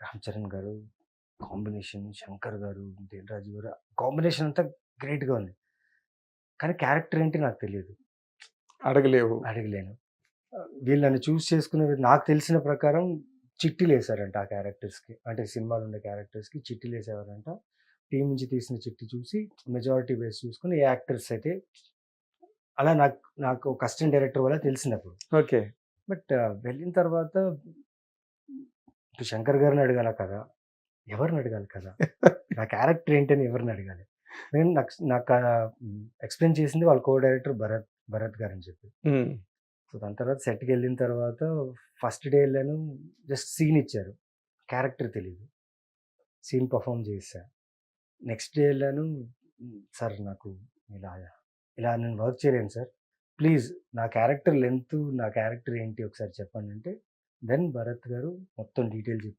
రామ్ చరణ్ గారు కాంబినేషన్, శంకర్ గారు, దేవరాజు గారు కాంబినేషన్ అంతా గ్రేట్‌గా ఉంది. కానీ క్యారెక్టర్ ఏంటి నాకు తెలీదు. అడగలేవు. అడగలేను. వీళ్ళు నన్ను చూజ్ చేసుకునే నాకు తెలిసిన ప్రకారం చిట్టీలేసారంట ఆ క్యారెక్టర్స్‌కి. అంటే సినిమాలో ఉండే క్యారెక్టర్స్‌కి చిట్టీలేసేవారంట. టీమ్ నుంచి తీసిన చిట్టి చూసి మెజారిటీ బేస్ చూసుకొని ఏ యాక్టర్స్ అయితే అలా నాకు నాకు ఒక అసిస్టెంట్ డైరెక్టర్ వల్ల తెలిసిందప్పుడు. ఓకే. బట్ వెళ్ళిన తర్వాత ఇప్పుడు శంకర్ గారిని అడగాలా కదా! ఎవరిని అడగాలి కదా! నా క్యారెక్టర్ ఏంటని ఎవరిని అడగాలి? నేను నాకు ఎక్స్‌ప్లెయిన్ చేసింది వాళ్ళ కో డైరెక్టర్ భరత్ గారని చెప్పి. హ్మ్. సో, దాని తర్వాత సెట్‌కెళ్ళిన తర్వాత ఫస్ట్ డే ఎళ్ళాను. జస్ట్ సీన్ ఇచ్చారు. క్యారెక్టర్ తెలీదు. సీన్ పెర్ఫార్మ్ చేశా. నెక్స్ట్ డే ఎళ్ళాను. సార్ నాకు ఇలా, ఇలా నేను వర్క్ చేయలేను సార్. ప్లీజ్ నా క్యారెక్టర్ లెంతు, నా క్యారెక్టర్ ఏంటి ఒకసారి చెప్పండంటే, దెన్ భరత్ గారు మొత్తం డీటెయిల్ చెప్పారు.